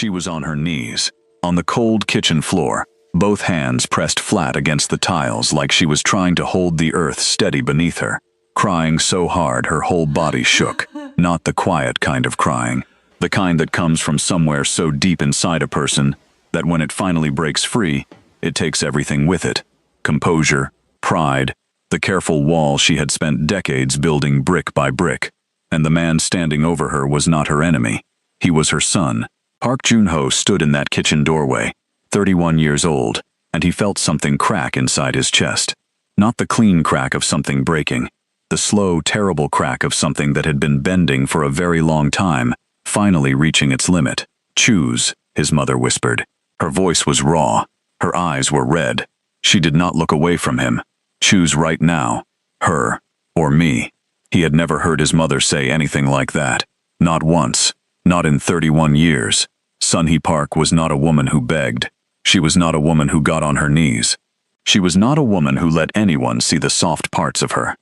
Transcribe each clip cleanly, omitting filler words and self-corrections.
She was on her knees, on the cold kitchen floor, both hands pressed flat against the tiles like she was trying to hold the earth steady beneath her, crying so hard her whole body shook, not the quiet kind of crying, the kind that comes from somewhere so deep inside a person that when it finally breaks free, it takes everything with it. Composure, pride, the careful wall she had spent decades building brick by brick. And the man standing over her was not her enemy. He was her son. Park Joon-ho stood in that kitchen doorway, 31 years old, and he felt something crack inside his chest. Not the clean crack of something breaking, the slow, terrible crack of something that had been bending for a very long time, finally reaching its limit. "Choose," his mother whispered. Her voice was raw. Her eyes were red. She did not look away from him. Choose right now. Her or me. He had never heard his mother say anything like that. Not once. Not in 31 years. Sun-hee Park was not a woman who begged. She was not a woman who got on her knees. She was not a woman who let anyone see the soft parts of her.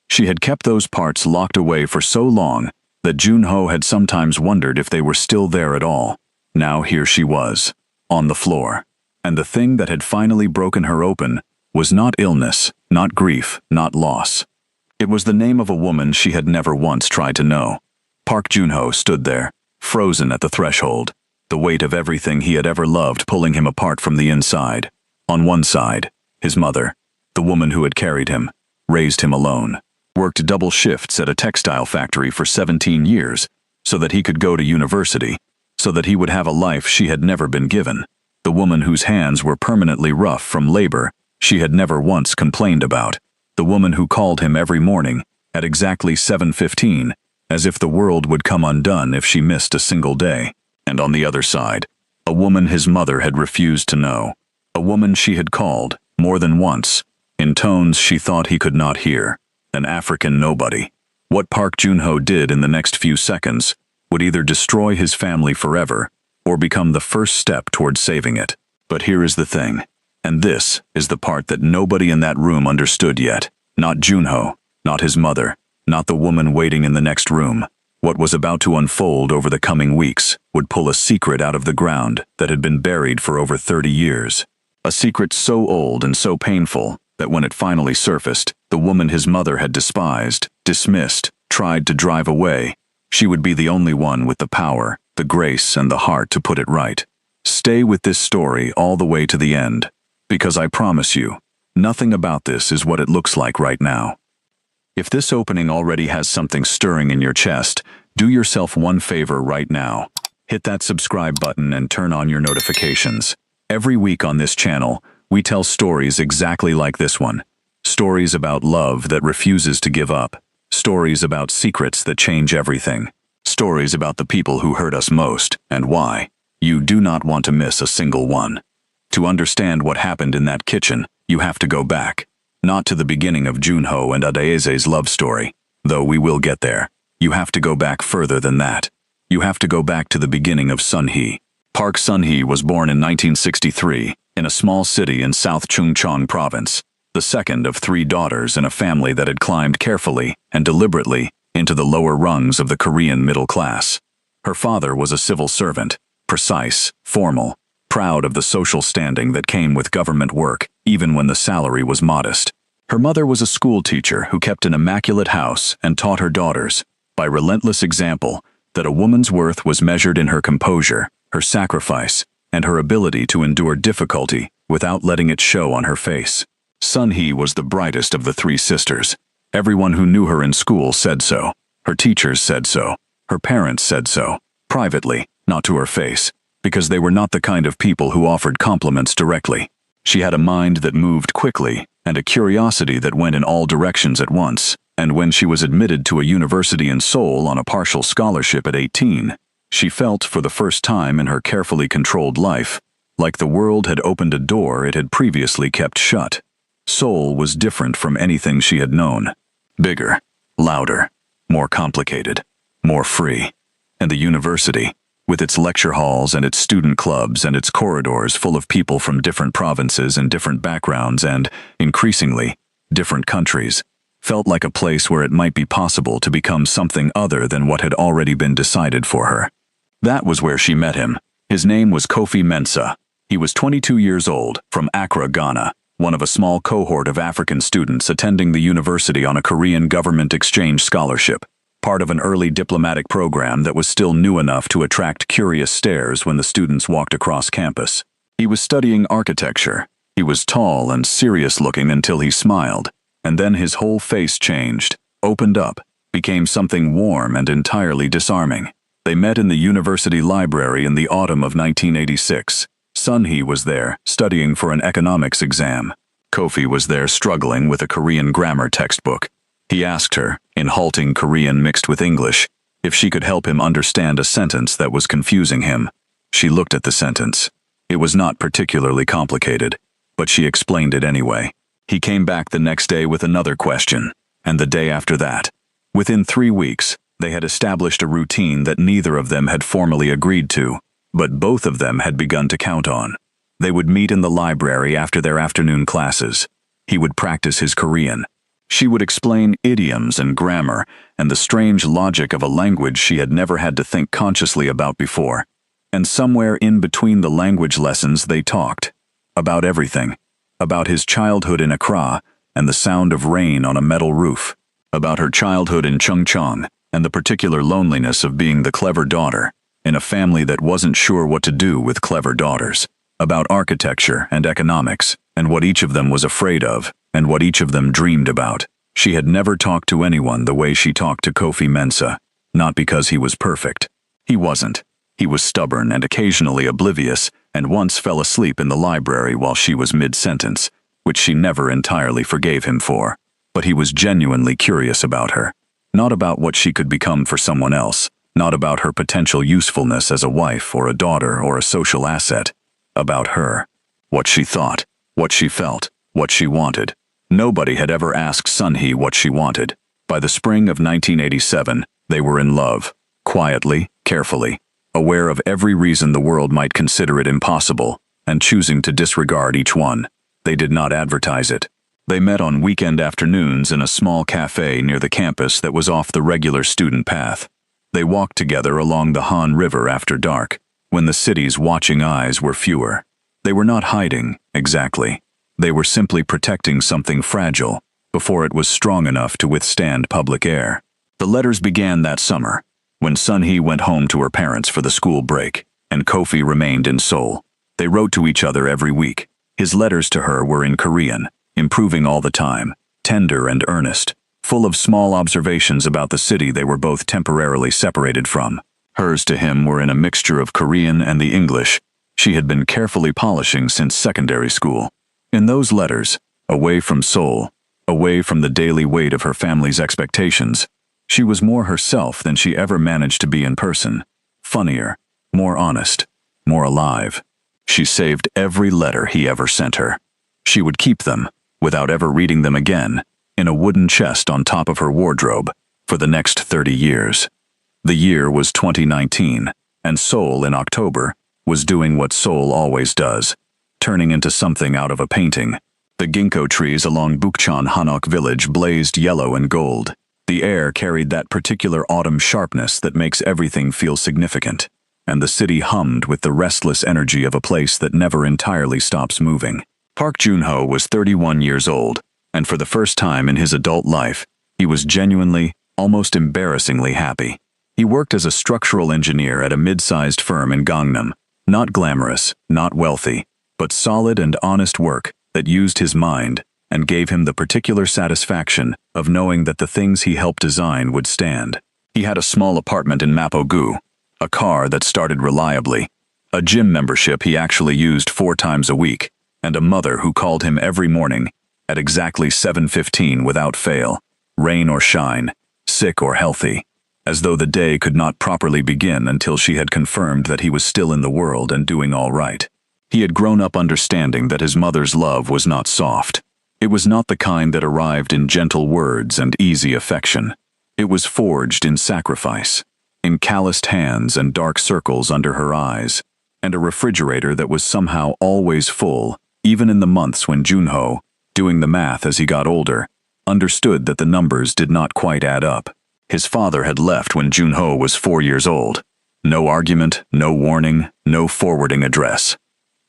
She had kept those parts locked away for so long that Joon-ho had sometimes wondered if they were still there at all. Now here she was, on the floor. And the thing that had finally broken her open was not illness, not grief, not loss. It was the name of a woman she had never once tried to know. Park Joon-ho stood there, frozen at the threshold, the weight of everything he had ever loved pulling him apart from the inside. On one side, his mother, the woman who had carried him, raised him alone, worked double shifts at a textile factory for 17 years so that he could go to university, so that he would have a life she had never been given. The woman whose hands were permanently rough from labor she had never once complained about. The woman who called him every morning at exactly 7:15, as if the world would come undone if she missed a single day. And on the other side, a woman his mother had refused to know. A woman she had called, more than once, in tones she thought he could not hear. An African nobody. What Park Joon-ho did in the next few seconds would either destroy his family forever or become the first step toward saving it. But here is the thing. And this is the part that nobody in that room understood yet. Not Joon-ho, not his mother, not the woman waiting in the next room. What was about to unfold over the coming weeks would pull a secret out of the ground that had been buried for over 30 years. A secret so old and so painful that when it finally surfaced, the woman his mother had despised, dismissed, tried to drive away, she would be the only one with the power, the grace, and the heart to put it right. Stay with this story all the way to the end, because I promise you, nothing about this is what it looks like right now. If this opening already has something stirring in your chest, do yourself one favor right now. Hit that subscribe button and turn on your notifications. Every week on this channel, we tell stories exactly like this one. Stories about love that refuses to give up. Stories about secrets that change everything. Stories about the people who hurt us most and why. You do not want to miss a single one. To understand what happened in that kitchen, you have to go back. Not to the beginning of Joon-ho and Adaese's love story, though we will get there. You have to go back further than that. You have to go back to the beginning of Sun-hee. Park Sun-hee was born in 1963 in a small city in South Chungcheong Province, the second of 3 daughters in a family that had climbed carefully and deliberately into the lower rungs of the Korean middle class. Her father was a civil servant, precise, formal, proud of the social standing that came with government work, even when the salary was modest. Her mother was a school teacher who kept an immaculate house and taught her daughters, by relentless example, that a woman's worth was measured in her composure, her sacrifice, and her ability to endure difficulty without letting it show on her face. Sun-hee was the brightest of the 3 sisters. Everyone who knew her in school said so. Her teachers said so. Her parents said so. Privately, not to her face, because they were not the kind of people who offered compliments directly. She had a mind that moved quickly and a curiosity that went in all directions at once, and when she was admitted to a university in Seoul on a partial scholarship at 18, she felt for the first time in her carefully controlled life like the world had opened a door it had previously kept shut. Seoul was different from anything she had known. Bigger, louder, more complicated, more free. And the university, with its lecture halls and its student clubs and its corridors full of people from different provinces and different backgrounds and, increasingly, different countries, felt like a place where it might be possible to become something other than what had already been decided for her. That was where she met him, His name was Kofi Mensah. He was 22 years old, from Accra, Ghana, one of a small cohort of African students attending the university on a Korean government exchange scholarship, part of an early diplomatic program that was still new enough to attract curious stares when the students walked across campus. He was studying architecture. He was tall and serious-looking until he smiled, and then his whole face changed, opened up, became something warm and entirely disarming. They met in the university library in the autumn of 1986. Sunhee was there, studying for an economics exam. Kofi was there struggling with a Korean grammar textbook. He asked her, in halting Korean mixed with English, if she could help him understand a sentence that was confusing him. She looked at the sentence. It was not particularly complicated, but she explained it anyway. He came back the next day with another question, and the day after that. Within 3 weeks, they had established a routine that neither of them had formally agreed to, but both of them had begun to count on. They would meet in the library after their afternoon classes. He would practice his Korean. She would explain idioms and grammar and the strange logic of a language she had never had to think consciously about before. And somewhere in between the language lessons they talked. About everything. About his childhood in Accra and the sound of rain on a metal roof. About her childhood in Chungcheong and the particular loneliness of being the clever daughter in a family that wasn't sure what to do with clever daughters. About architecture and economics and what each of them was afraid of and what each of them dreamed about. She had never talked to anyone the way she talked to Kofi Mensah, not because he was perfect. He wasn't. He was stubborn and occasionally oblivious, and once fell asleep in the library while she was mid-sentence, which she never entirely forgave him for. But he was genuinely curious about her. Not about what she could become for someone else, not about her potential usefulness as a wife or a daughter or a social asset. About her. What she thought, what she felt, what she wanted. Nobody had ever asked Sunhee what she wanted. By the spring of 1987, they were in love. Quietly, carefully. Aware of every reason the world might consider it impossible, and choosing to disregard each one. They did not advertise it. They met on weekend afternoons in a small cafe near the campus that was off the regular student path. They walked together along the Han River after dark, when the city's watching eyes were fewer. They were not hiding, exactly. They were simply protecting something fragile, before it was strong enough to withstand public air. The letters began that summer, when Sunhee went home to her parents for the school break, and Kofi remained in Seoul. They wrote to each other every week. His letters to her were in Korean, improving all the time, tender and earnest, full of small observations about the city they were both temporarily separated from. Hers to him were in a mixture of Korean and the English she had been carefully polishing since secondary school. In those letters, away from Seoul, away from the daily weight of her family's expectations, she was more herself than she ever managed to be in person. Funnier, more honest, more alive. She saved every letter he ever sent her. She would keep them, without ever reading them again, in a wooden chest on top of her wardrobe, for the next 30 years. The year was 2019, and Seoul in October was doing what Seoul always does, turning into something out of a painting. The ginkgo trees along Bukchon Hanok village blazed yellow and gold. The air carried that particular autumn sharpness that makes everything feel significant, and the city hummed with the restless energy of a place that never entirely stops moving. Park Joon-ho was 31 years old, and for the first time in his adult life, he was genuinely, almost embarrassingly happy. He worked as a structural engineer at a mid-sized firm in Gangnam. Not glamorous, not wealthy, but solid and honest work that used his mind and gave him the particular satisfaction of knowing that the things he helped design would stand. He had a small apartment in Mapogu, a car that started reliably, a gym membership he actually used 4 times a week, and a mother who called him every morning at exactly 7:15 without fail, rain or shine, sick or healthy, as though the day could not properly begin until she had confirmed that he was still in the world and doing all right. He had grown up understanding that his mother's love was not soft. It was not the kind that arrived in gentle words and easy affection. It was forged in sacrifice, in calloused hands and dark circles under her eyes, and a refrigerator that was somehow always full, even in the months when Joon-ho, doing the math as he got older, understood that the numbers did not quite add up. His father had left when Joon-ho was 4 years old. No argument, no warning, no forwarding address.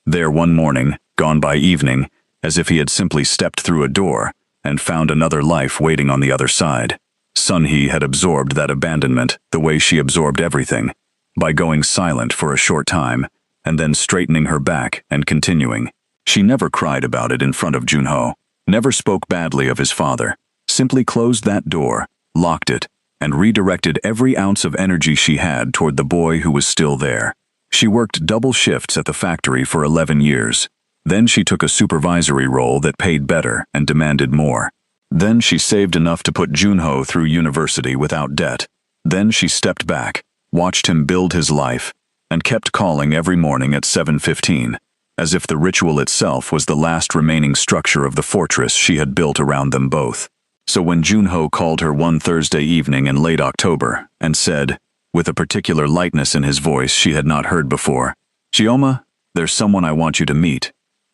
There one morning, gone by evening, as if he had simply stepped through a door and found another life waiting on the other side. Sun-hee had absorbed that abandonment the way she absorbed everything, by going silent for a short time and then straightening her back and continuing. She never cried about it in front of Junho, never spoke badly of his father, simply closed that door, locked it, and redirected every ounce of energy she had toward the boy who was still there. She worked double shifts at the factory for 11 years. Then she took a supervisory role that paid better and demanded more. Then she saved enough to put Junho through university without debt. Then she stepped back, watched him build his life, and kept calling every morning at 7:15, as if the ritual itself was the last remaining structure of the fortress she had built around them both. So when Junho called her one Thursday evening in late October and said, with a particular lightness in his voice she had not heard before, "Chioma, there's someone I want you to meet,"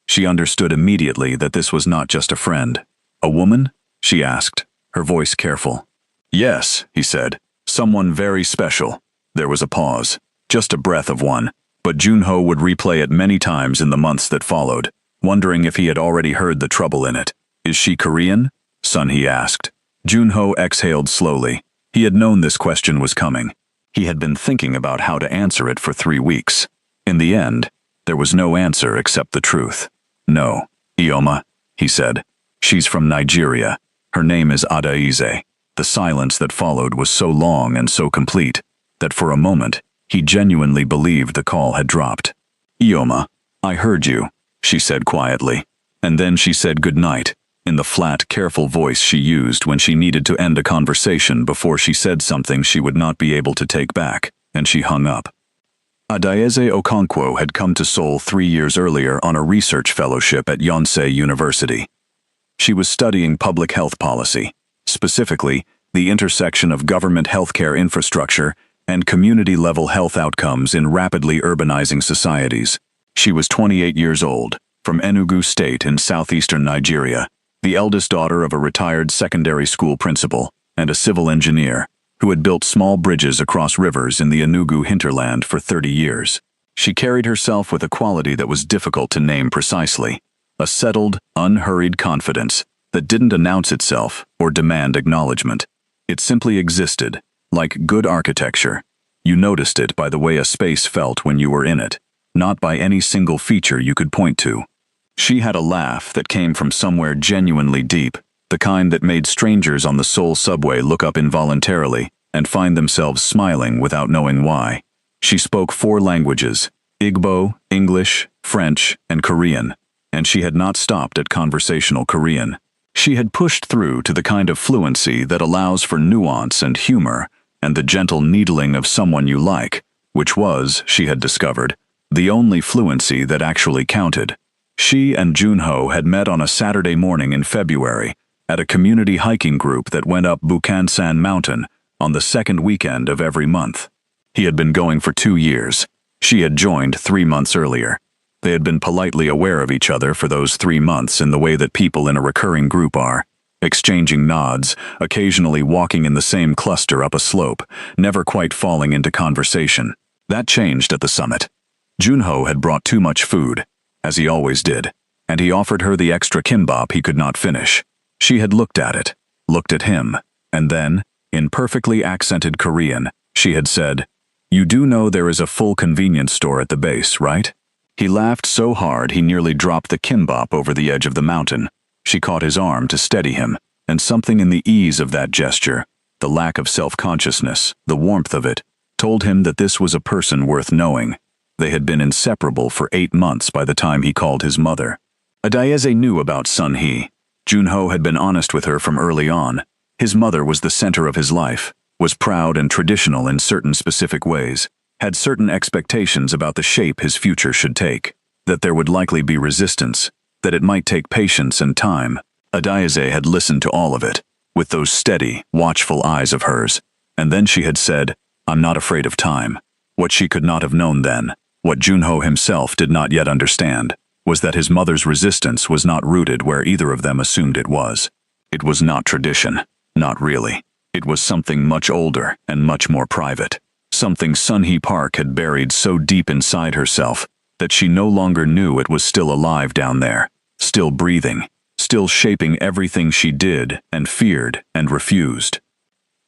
she understood immediately that this was not just a friend. "A woman?" she asked, her voice careful. "Yes," he said, "someone very special." There was a pause, just a breath of one, but Junho would replay it many times in the months that followed, wondering if he had already heard the trouble in it. "Is she Korean?" Sun-hee asked. Junho exhaled slowly. He had known this question was coming. He had been thinking about how to answer it for 3 weeks. In the end, there was no answer except the truth. "No, Ioma," he said. "She's from Nigeria. Her name is Adaize." The silence that followed was so long and so complete that for a moment he genuinely believed the call had dropped. "Ioma, I heard you," she said quietly. And then she said good night, in the flat, careful voice she used when she needed to end a conversation before she said something she would not be able to take back, and she hung up. Adaize Okonkwo had come to Seoul 3 years earlier on a research fellowship at Yonsei University. She was studying public health policy, specifically the intersection of government healthcare infrastructure and community-level health outcomes in rapidly urbanizing societies. She was 28 years old, from Enugu State in southeastern Nigeria, the eldest daughter of a retired secondary school principal and a civil engineer who had built small bridges across rivers in the Enugu hinterland for 30 years. She carried herself with a quality that was difficult to name precisely, a settled, unhurried confidence that didn't announce itself or demand acknowledgement. It simply existed, like good architecture. You noticed it by the way a space felt when you were in it, not by any single feature you could point to. She had a laugh that came from somewhere genuinely deep, the kind that made strangers on the Seoul subway look up involuntarily and find themselves smiling without knowing why. She spoke 4 languages, Igbo, English, French, and Korean, and she had not stopped at conversational Korean. She had pushed through to the kind of fluency that allows for nuance and humor and the gentle needling of someone you like, which was, she had discovered, the only fluency that actually counted. She and Junho had met on a Saturday morning in February at a community hiking group that went up Bukhansan Mountain on the 2nd weekend of every month. He had been going for 2 years. She had joined 3 months earlier. They had been politely aware of each other for those 3 months in the way that people in a recurring group are, exchanging nods, occasionally walking in the same cluster up a slope, never quite falling into conversation. That changed at the summit. Junho had brought too much food, as he always did, and he offered her the extra kimbap he could not finish. She had looked at it, looked at him, and then, in perfectly accented Korean, she had said, "You do know there is a full convenience store at the base, right?" He laughed so hard he nearly dropped the kimbap over the edge of the mountain. She caught his arm to steady him, and something in the ease of that gesture, the lack of self-consciousness, the warmth of it, told him that this was a person worth knowing. They had been inseparable for 8 months by the time he called his mother. Adaize knew about Sun-hee. Junho had been honest with her from early on. His mother was the center of his life, was proud and traditional in certain specific ways, had certain expectations about the shape his future should take, that there would likely be resistance, that it might take patience and time. Adaize had listened to all of it, with those steady, watchful eyes of hers, and then she had said, "I'm not afraid of time." What she could not have known then, what Junho himself did not yet understand, was that his mother's resistance was not rooted where either of them assumed it was. It was not tradition, not really. It was something much older and much more private. something Sun-hee Park had buried so deep inside herself that she no longer knew it was still alive down there, still breathing, still shaping everything she did and feared and refused.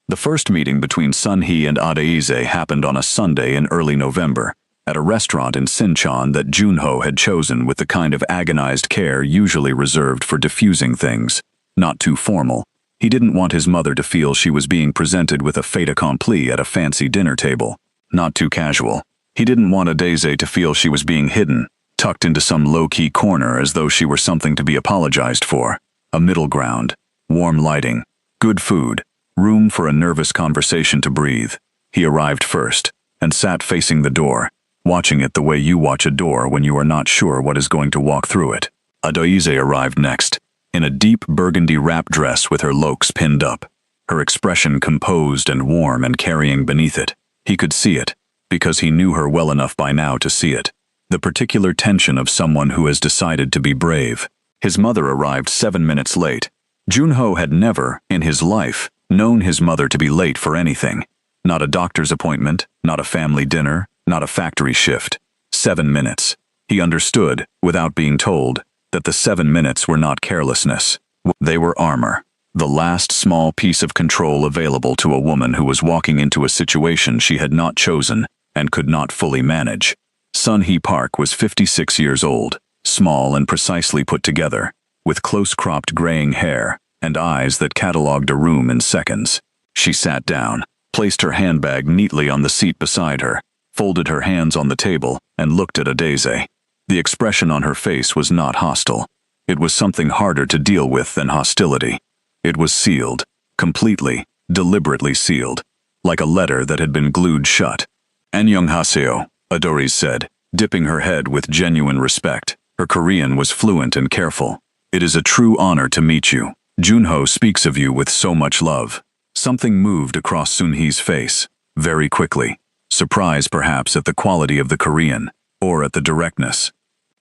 The first meeting between Sun-hee and Adaize happened on a Sunday in early November, at a restaurant in Sinchon that Junho had chosen with the kind of agonized care usually reserved for diffusing things, not too formal. He didn't want his mother to feel she was being presented with a fait accompli at a fancy dinner table, not too casual. He didn't want Adaize to feel she was being hidden, tucked into some low-key corner as though she were something to be apologized for. A middle ground, warm lighting, good food, room for a nervous conversation to breathe. He arrived first, and sat facing the door, watching it the way you watch a door when you are not sure what is going to walk through it. Adaize arrived next, in a deep burgundy wrap dress with her lokes pinned up, her expression composed and warm and carrying beneath it. He could see it, because he knew her well enough by now to see it. The particular tension of someone who has decided to be brave. His mother arrived 7 minutes late. Junho had never, in his life, known his mother to be late for anything. Not a doctor's appointment, not a family dinner, not a factory shift. 7 minutes. He understood, without being told, that the 7 minutes were not carelessness. They were armor. The last small piece of control available to a woman who was walking into a situation she had not chosen and could not fully manage. Sun-hee Park was 56 years old, small and precisely put together, with close-cropped graying hair and eyes that catalogued a room in seconds. She sat down, placed her handbag neatly on the seat beside her, folded her hands on the table, and looked at Adaize. The expression on her face was not hostile. It was something harder to deal with than hostility. It was sealed, completely, deliberately sealed, like a letter that had been glued shut. "Annyeonghaseyo," Adaize said, dipping her head with genuine respect. Her Korean was fluent and careful. "It is a true honor to meet you. Junho speaks of you with so much love." Something moved across Sun-hee's face, very quickly. Surprise perhaps at the quality of the Korean, or at the directness.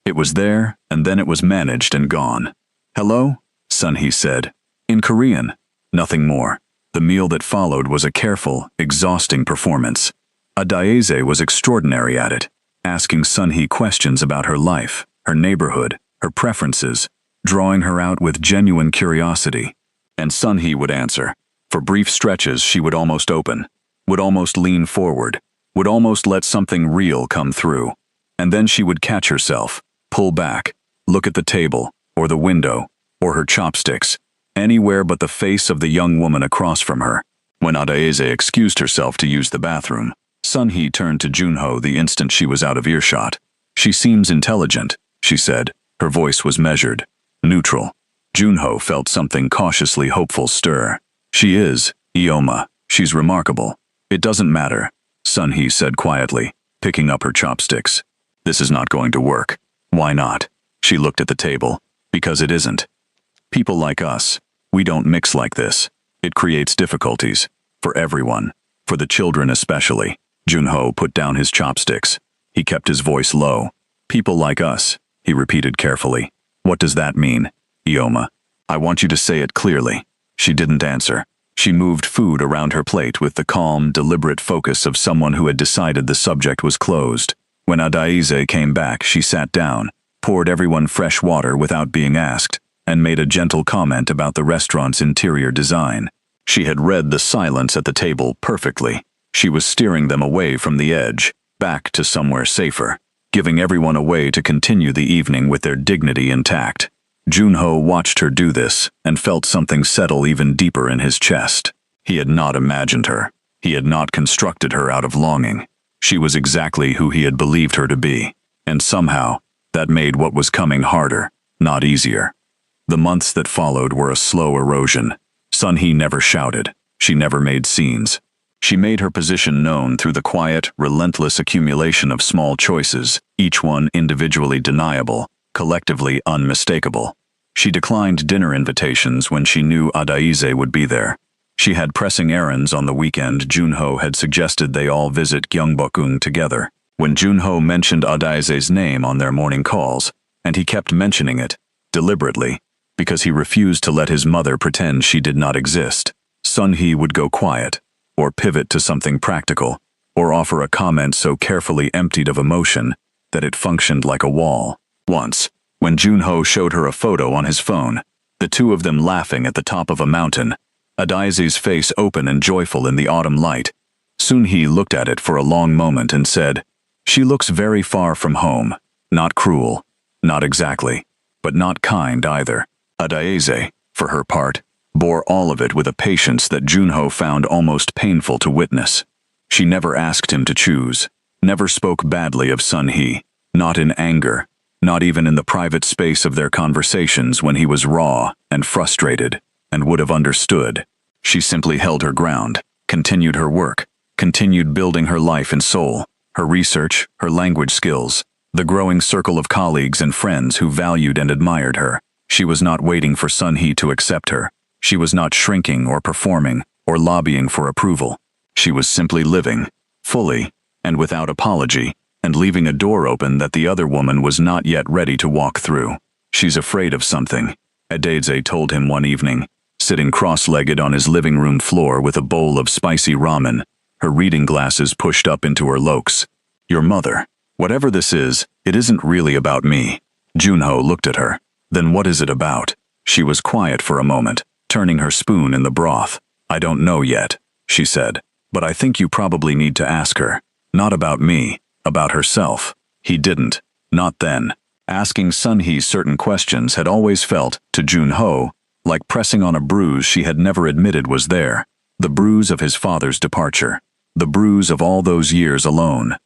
It was there, and then it was managed and gone. "Hello?" Sun-hee said. In Korean. Nothing more. The meal that followed was a careful, exhausting performance. Adaize was extraordinary at it, asking Sun-hee questions about her life, her neighborhood, her preferences, drawing her out with genuine curiosity. And Sun-hee would answer. For brief stretches she would almost open, would almost lean forward, would almost let something real come through. And then she would catch herself, pull back, look at the table, or the window, or her chopsticks, anywhere but the face of the young woman across from her. When Adaize excused herself to use the bathroom, Sun-hee turned to Junho the instant she was out of earshot. "She seems intelligent," she said. Her voice was measured, neutral. Junho felt something cautiously hopeful stir. "She is, Ioma. She's remarkable." "It doesn't matter," Sun-hee said quietly, picking up her chopsticks. "This is not going to work." "Why not?" She looked at the table. "Because it isn't. People like us, we don't mix like this. It creates difficulties. For everyone. For the children especially." Junho put down his chopsticks. He kept his voice low. "People like us," he repeated carefully. "What does that mean, Ioma? I want you to say it clearly." She didn't answer. She moved food around her plate with the calm, deliberate focus of someone who had decided the subject was closed. When Adaize came back, she sat down, poured everyone fresh water without being asked, and made a gentle comment about the restaurant's interior design. She had read the silence at the table perfectly. She was steering them away from the edge, back to somewhere safer, giving everyone a way to continue the evening with their dignity intact. Junho watched her do this and felt something settle even deeper in his chest. He had not imagined her. He had not constructed her out of longing. She was exactly who he had believed her to be, and somehow, that made what was coming harder, not easier. The months that followed were a slow erosion. Sun-hee never shouted. She never made scenes. She made her position known through the quiet, relentless accumulation of small choices, each one individually deniable, collectively unmistakable. She declined dinner invitations when she knew Adaize would be there. She had pressing errands on the weekend. Junho had suggested they all visit Gyeongbokgung together. When Junho mentioned Adaize's name on their morning calls, and he kept mentioning it, deliberately, because he refused to let his mother pretend she did not exist, Sun-hee would go quiet, or pivot to something practical, or offer a comment so carefully emptied of emotion that it functioned like a wall. Once, when Junho showed her a photo on his phone, the two of them laughing at the top of a mountain, Adaeze's face open and joyful in the autumn light. Sunhee looked at it for a long moment and said, "She looks very far from home. Not cruel. Not exactly. But not kind either." Adaeze, for her part, bore all of it with a patience that Junho found almost painful to witness. She never asked him to choose, never spoke badly of Sunhee, not in anger, not even in the private space of their conversations when he was raw and frustrated and would have understood. She simply held her ground, continued her work, continued building her life and soul, her research, her language skills, the growing circle of colleagues and friends who valued and admired her. She was not waiting for Sunhee to accept her. She was not shrinking or performing or lobbying for approval. She was simply living, fully, and without apology, and leaving a door open that the other woman was not yet ready to walk through. "She's afraid of something," Adaeze told him one evening, sitting cross-legged on his living room floor with a bowl of spicy ramen, her reading glasses pushed up into her lokes. "Your mother. Whatever this is, it isn't really about me." Junho looked at her. "Then what is it about?" She was quiet for a moment, turning her spoon in the broth. "I don't know yet," she said, "but I think you probably need to ask her. Not about me, about herself." He didn't. Not then. Asking Sunhee certain questions had always felt, to Junho, like pressing on a bruise she had never admitted was there. The bruise of his father's departure. The bruise of all those years alone.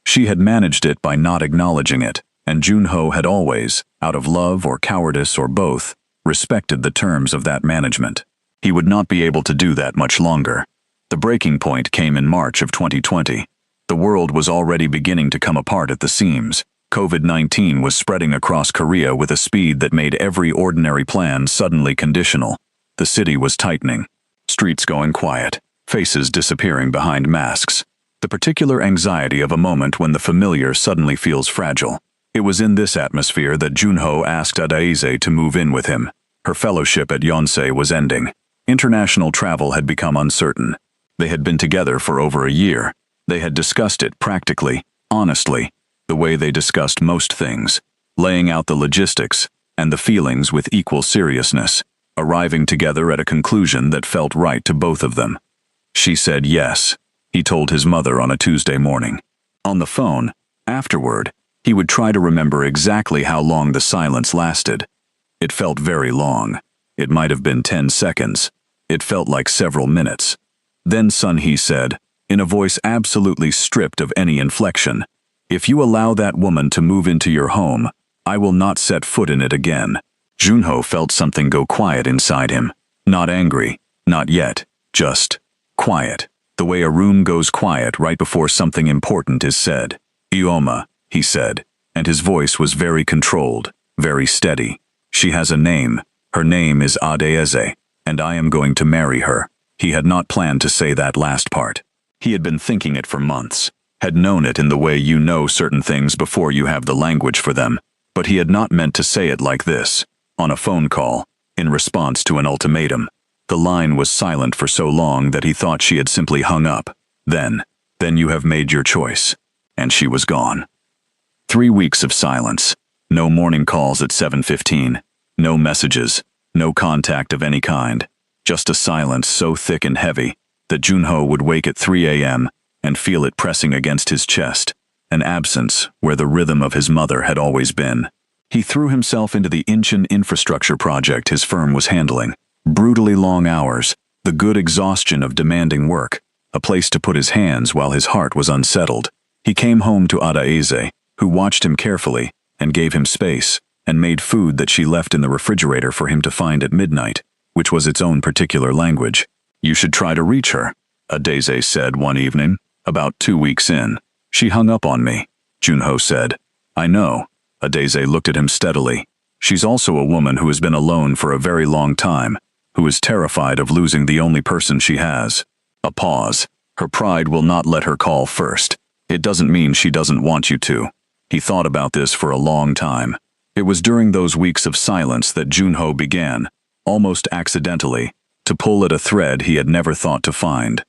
She had managed it by not acknowledging it, and Junho had always, out of love or cowardice or both, respected the terms of that management. He would not be able to do that much longer. The breaking point came in March of 2020. The world was already beginning to come apart at the seams. COVID-19 was spreading across Korea with a speed that made every ordinary plan suddenly conditional. The city was tightening. Streets going quiet. Faces disappearing behind masks. The particular anxiety of a moment when the familiar suddenly feels fragile. It was in this atmosphere that Junho asked Adaeze to move in with him. Her fellowship at Yonsei was ending. International travel had become uncertain. They had been together for over a year. They had discussed it practically, honestly, the way they discussed most things, laying out the logistics and the feelings with equal seriousness, arriving together at a conclusion that felt right to both of them. She said yes, he told his mother on a Tuesday morning. On the phone, afterward, he would try to remember exactly how long the silence lasted. It felt very long. It might have been 10 seconds. It felt like several minutes. Then Sunhee said, in a voice absolutely stripped of any inflection, "If you allow that woman to move into your home, I will not set foot in it again." Junho felt something go quiet inside him. Not angry, not yet, just quiet. The way a room goes quiet right before something important is said. "Ioma," he said, and his voice was very controlled, very steady. "She has a name. Her name is Adaeze, and I am going to marry her." He had not planned to say that last part. He had been thinking it for months, had known it in the way you know certain things before you have the language for them, but he had not meant to say it like this, on a phone call, in response to an ultimatum. The line was silent for so long that he thought she had simply hung up. Then you have made your choice. And she was gone. 3 weeks of silence. No morning calls at 7:15. No messages. No contact of any kind. Just a silence so thick and heavy that Junho would wake at 3 a.m. and feel it pressing against his chest. An absence where the rhythm of his mother had always been. He threw himself into the Incheon infrastructure project his firm was handling. Brutally long hours, the good exhaustion of demanding work, a place to put his hands while his heart was unsettled. He came home to Adaeze, who watched him carefully and gave him space, and made food that she left in the refrigerator for him to find at midnight, which was its own particular language. "You should try to reach her," Adaeze said one evening, about 2 weeks in. "She hung up on me," Junho said. "I know." Adaeze looked at him steadily. "She's also a woman who has been alone for a very long time, who is terrified of losing the only person she has." A pause. "Her pride will not let her call first. It doesn't mean she doesn't want you to." He thought about this for a long time. It was during those weeks of silence that Junho began, almost accidentally, to pull at a thread he had never thought to find.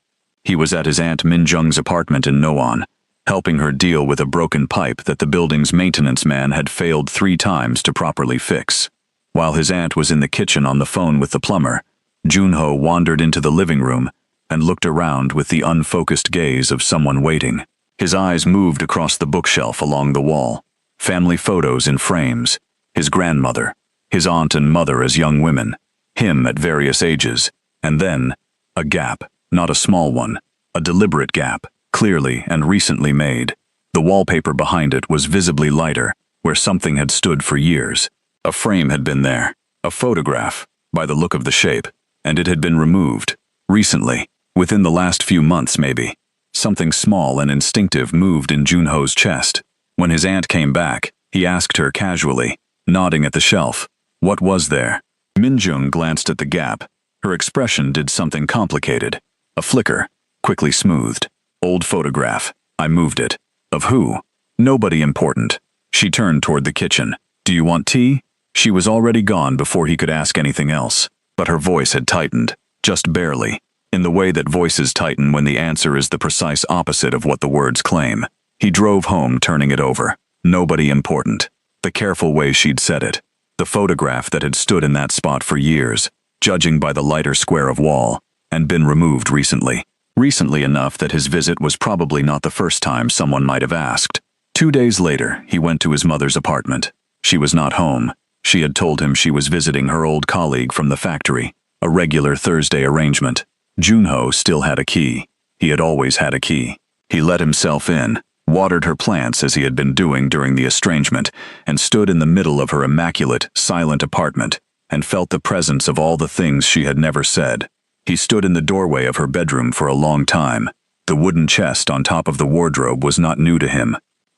He was at his Aunt Minjung's apartment in Noan, helping her deal with a broken pipe that the building's maintenance man had failed 3 times to properly fix. While his aunt was in the kitchen on the phone with the plumber, Junho wandered into the living room and looked around with the unfocused gaze of someone waiting. His eyes moved across the bookshelf along the wall. Family photos in frames, his grandmother, his aunt and mother as young women, him at various ages, and then a gap, not a small one, a deliberate gap, clearly and recently made. The wallpaper behind it was visibly lighter, where something had stood for years. A frame had been there, a photograph, by the look of the shape, and it had been removed, recently, within the last few months maybe. Something small and instinctive moved in Junho's chest. When his aunt came back, he asked her casually, nodding at the shelf, what was there? Minjung glanced at the gap. Her expression did something complicated. A flicker, quickly smoothed. Old photograph. I moved it. Of who? Nobody important. She turned toward the kitchen. Do you want tea? She was already gone before he could ask anything else, but her voice had tightened, just barely, in the way that voices tighten when the answer is the precise opposite of what the words claim. He drove home, turning it over. Nobody important. The careful way she'd said it. The photograph that had stood in that spot for years, judging by the lighter square of wall, and been removed recently. Recently enough that his visit was probably not the first time someone might have asked. 2 days later, he went to his mother's apartment. She was not home. She had told him she was visiting her old colleague from the factory, a regular Thursday arrangement. Junho still had a key. He had always had a key. He let himself in, watered her plants as he had been doing during the estrangement, and stood in the middle of her immaculate, silent apartment, and felt the presence of all the things she had never said. He stood in the doorway of her bedroom for a long time. The wooden chest on top of the wardrobe was not new to him.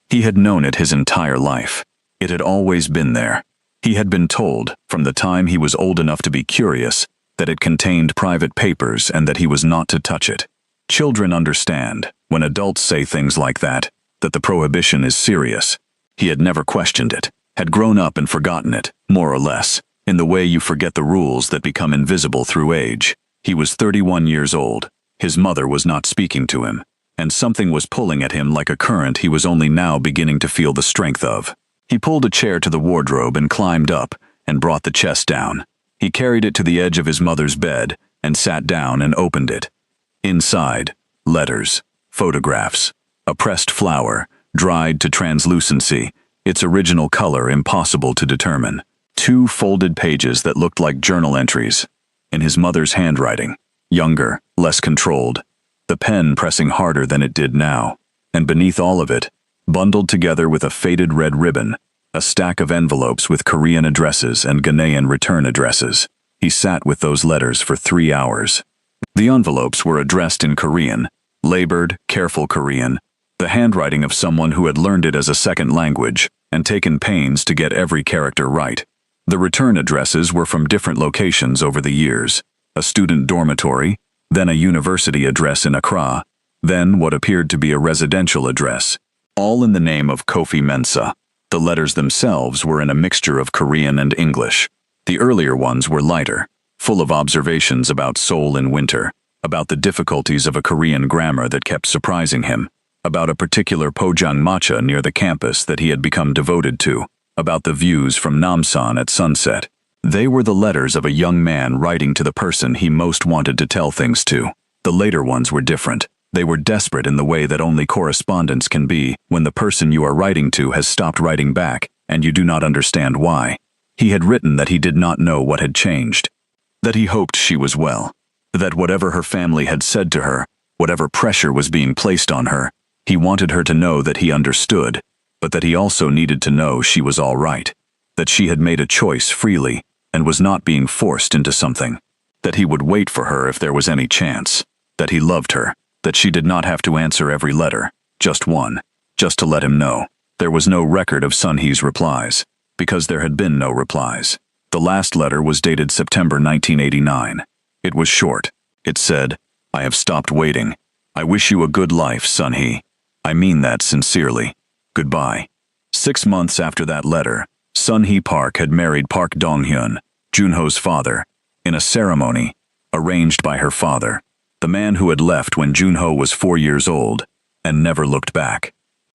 He had known it his entire life. It had always been there. He had been told, from the time he was old enough to be curious, that it contained private papers and that he was not to touch it. Children understand, when adults say things like that the prohibition is serious. He had never questioned it, had grown up and forgotten it, more or less, in the way you forget the rules that become invisible through age. He was 31 years old. His mother was not speaking to him, and something was pulling at him like a current he was only now beginning to feel the strength of. He pulled a chair to the wardrobe and climbed up and brought the chest down. He carried it to the edge of his mother's bed and sat down and opened it. Inside, letters, photographs, a pressed flower, dried to translucency, its original color impossible to determine. 2 folded pages that looked like journal entries, in his mother's handwriting, younger, less controlled, the pen pressing harder than it did now, and beneath all of it, bundled together with a faded red ribbon, a stack of envelopes with Korean addresses and Ghanaian return addresses. He sat with those letters for 3 hours. The envelopes were addressed in Korean, labored, careful Korean, the handwriting of someone who had learned it as a second language and taken pains to get every character right. The return addresses were from different locations over the years, a student dormitory, then a university address in Accra, then what appeared to be a residential address, all in the name of Kofi Mensah. The letters themselves were in a mixture of Korean and English. The earlier ones were lighter, full of observations about Seoul in winter, about the difficulties of a Korean grammar that kept surprising him, about a particular Pojangmacha near the campus that he had become devoted to, about the views from Namsan at sunset. They were the letters of a young man writing to the person he most wanted to tell things to. The later ones were different. They were desperate in the way that only correspondence can be when the person you are writing to has stopped writing back and you do not understand why. He had written that he did not know what had changed, that he hoped she was well, that whatever her family had said to her, whatever pressure was being placed on her, he wanted her to know that he understood, but that he also needed to know she was all right, that she had made a choice freely and was not being forced into something, that he would wait for her if there was any chance, that he loved her, that she did not have to answer every letter, just one, just to let him know. There was no record of Sunhee's replies, because there had been no replies. The last letter was dated September 1989. It was short. It said, "I have stopped waiting. I wish you a good life, Sunhee. I mean that sincerely. Goodbye." 6 months after that letter, Sunhee Park had married Park Dong-hyun, Junho's father, in a ceremony arranged by her father. The man who had left when Junho was 4 years old and never looked back.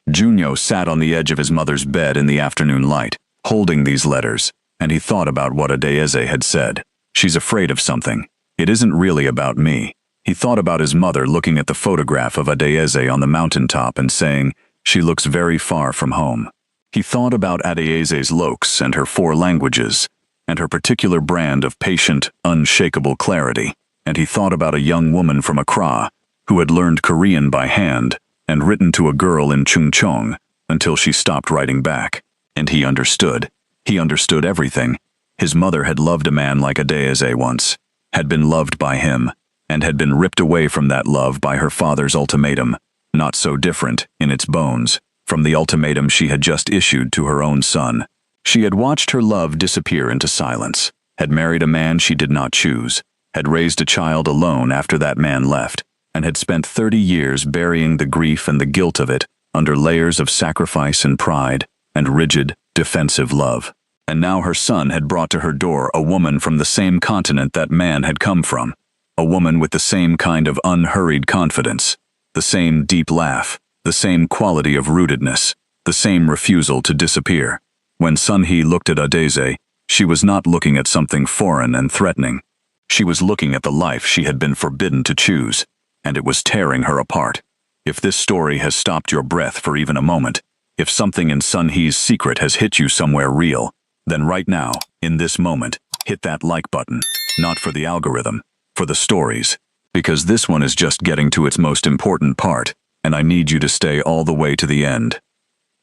Junho sat on the edge of his mother's bed in the afternoon light, holding these letters, and he thought about what Adeyeze had said. She's afraid of something. It isn't really about me. He thought about his mother looking at the photograph of Adeyeze on the mountaintop and saying, she looks very far from home. He thought about Adeyeze's looks and her 4 languages, and her particular brand of patient, unshakable clarity. And he thought about a young woman from Accra who had learned Korean by hand and written to a girl in Chungcheong until she stopped writing back. And he understood. He understood everything. His mother had loved a man like Adeyeze once, had been loved by him, and had been ripped away from that love by her father's ultimatum, not so different, in its bones, from the ultimatum she had just issued to her own son. She had watched her love disappear into silence, had married a man she did not choose, had raised a child alone after that man left, and had spent 30 years burying the grief and the guilt of it under layers of sacrifice and pride and rigid, defensive love. And now her son had brought to her door a woman from the same continent that man had come from, a woman with the same kind of unhurried confidence, the same deep laugh, the same quality of rootedness, the same refusal to disappear. When Sun Hee looked at Adeyeze, she was not looking at something foreign and threatening. She was looking at the life she had been forbidden to choose, and it was tearing her apart. If this story has stopped your breath for even a moment, if something in Sun Hee's secret has hit you somewhere real, then right now, in this moment, hit that like button, not for the algorithm, for the stories, because this one is just getting to its most important part, and I need you to stay all the way to the end.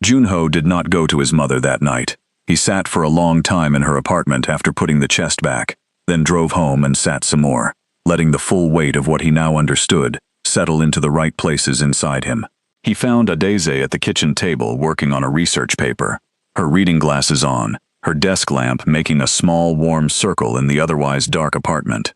Junho did not go to his mother that night. He sat for a long time in her apartment after putting the chest back, then drove home and sat some more, letting the full weight of what he now understood settle into the right places inside him. He found Adeyeze at the kitchen table working on a research paper, her reading glasses on, her desk lamp making a small warm circle in the otherwise dark apartment.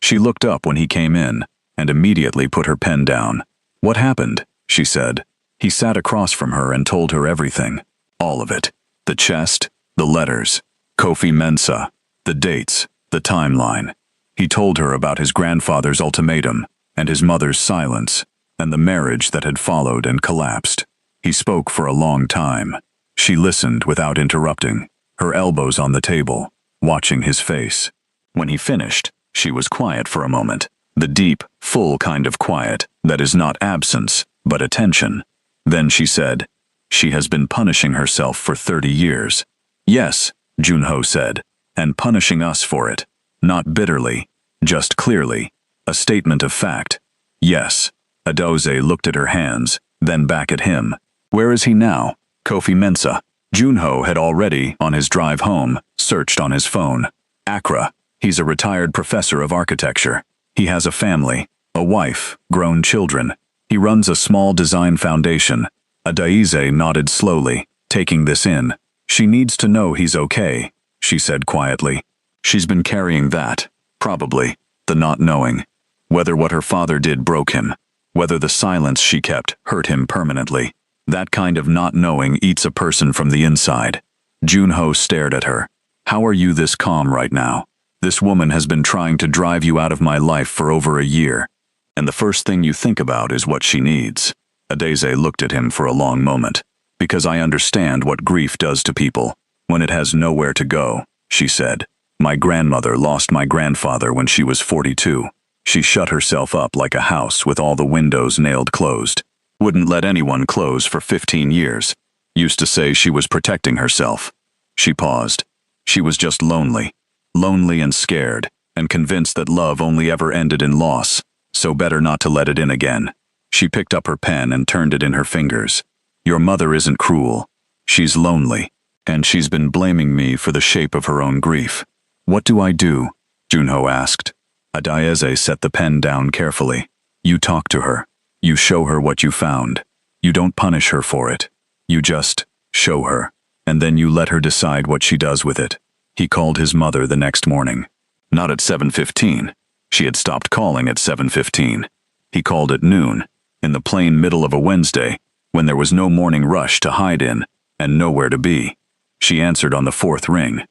She looked up when he came in and immediately put her pen down. "What happened?" she said. He sat across from her and told her everything. All of it. The chest, the letters, Kofi Mensah, the dates, the timeline. He told her about his grandfather's ultimatum and his mother's silence and the marriage that had followed and collapsed. He spoke for a long time. She listened without interrupting, her elbows on the table, watching his face. When he finished, she was quiet for a moment, the deep, full kind of quiet that is not absence, but attention. Then she said, "She has been punishing herself for 30 years. "Yes," Junho said, "and punishing us for it. Not bitterly, just clearly. A statement of fact. Yes." Adeyeze looked at her hands, then back at him. "Where is he now?" "Kofi Mensah." Junho had already, on his drive home, searched on his phone. "Accra. He's a retired professor of architecture. He has a family, a wife, grown children. He runs a small design foundation." Adeyeze nodded slowly, taking this in. "She needs to know he's okay," she said quietly. She's been carrying that, probably, the not knowing. Whether what her father did broke him, whether the silence she kept hurt him permanently. That kind of not knowing eats a person from the inside. Junho stared at her. "How are you this calm right now? This woman has been trying to drive you out of my life for over a year, and the first thing you think about is what she needs." Adeyeze looked at him for a long moment. "Because I understand what grief does to people, when it has nowhere to go," she said. "My grandmother lost my grandfather when she was 42. She shut herself up like a house with all the windows nailed closed. Wouldn't let anyone close for 15 years. Used to say she was protecting herself." She paused. She was just lonely. Lonely and scared, and convinced that love only ever ended in loss, so better not to let it in again. She picked up her pen and turned it in her fingers. "Your mother isn't cruel. She's lonely, and she's been blaming me for the shape of her own grief." "What do I do?" Junho asked. Adeyeze set the pen down carefully. "You talk to her. You show her what you found. You don't punish her for it. You just show her, and then you let her decide what she does with it." He called his mother the next morning. Not at 7:15. She had stopped calling at 7:15. He called at noon, in the plain middle of a Wednesday, when there was no morning rush to hide in, and nowhere to be. She answered on the 4th ring.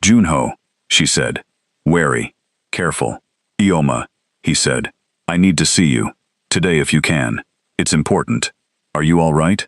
"Junho," she said. "Wary. Careful." "Ioma," he said. I need to see you. Today if you can. It's important. Are you all right?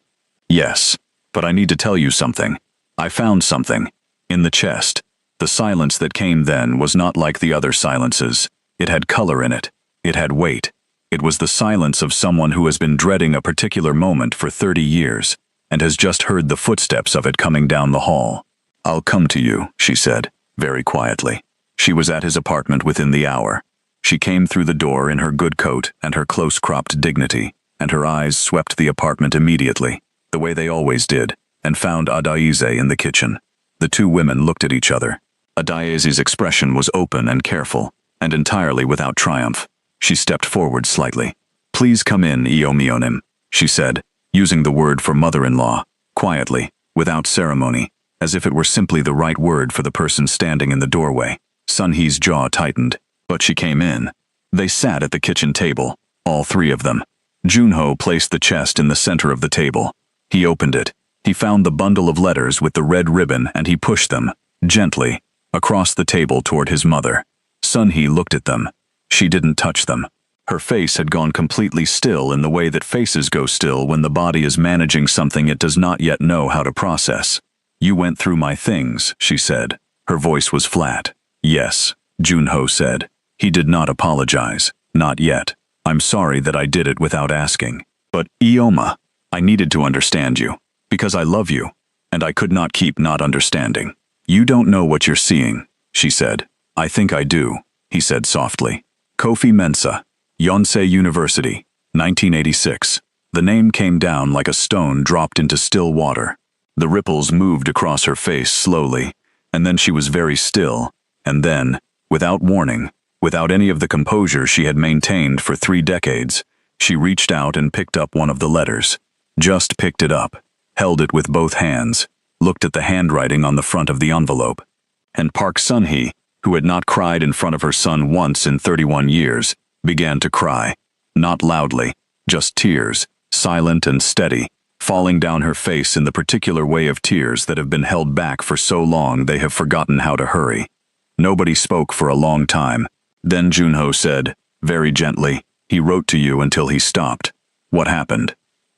Yes. But I need to tell you something. I found something. In the chest. The silence that came then was not like the other silences. It had color in it. It had weight. It was the silence of someone who has been dreading a particular moment for 30 years, and has just heard the footsteps of it coming down the hall. I'll come to you, she said, very quietly. She was at his apartment within the hour. She came through the door in her good coat and her close-cropped dignity, and her eyes swept the apartment immediately, the way they always did, and found Adaize in the kitchen. The two women looked at each other. Adaize's expression was open and careful, and entirely without triumph. She stepped forward slightly. Please come in, Iomionim, she said, using the word for mother-in-law, quietly, without ceremony, as if it were simply the right word for the person standing in the doorway. Sunhee's jaw tightened, but she came in. They sat at the kitchen table, all three of them. Junho placed the chest in the center of the table. He opened it. He found the bundle of letters with the red ribbon and he pushed them, gently, across the table toward his mother. Sunhee looked at them. She didn't touch them. Her face had gone completely still in the way that faces go still when the body is managing something it does not yet know how to process. You went through my things, she said. Her voice was flat. Yes, Junho said. He did not apologize. Not yet. I'm sorry that I did it without asking. But, Ioma, I needed to understand you. Because I love you. And I could not keep not understanding. You don't know what you're seeing, she said. I think I do, he said softly. Kofi Mensah, Yonsei University, 1986. The name came down like a stone dropped into still water. The ripples moved across her face slowly, and then she was very still, and then, without warning, without any of the composure she had maintained for 3 decades, she reached out and picked up one of the letters. Just picked it up, held it with both hands, looked at the handwriting on the front of the envelope. And Park Sunhee, who had not cried in front of her son once in 31 years, began to cry. Not loudly, just tears, silent and steady, falling down her face in the particular way of tears that have been held back for so long they have forgotten how to hurry. Nobody spoke for a long time. Then Junho said, very gently, he wrote to you until he stopped. What happened?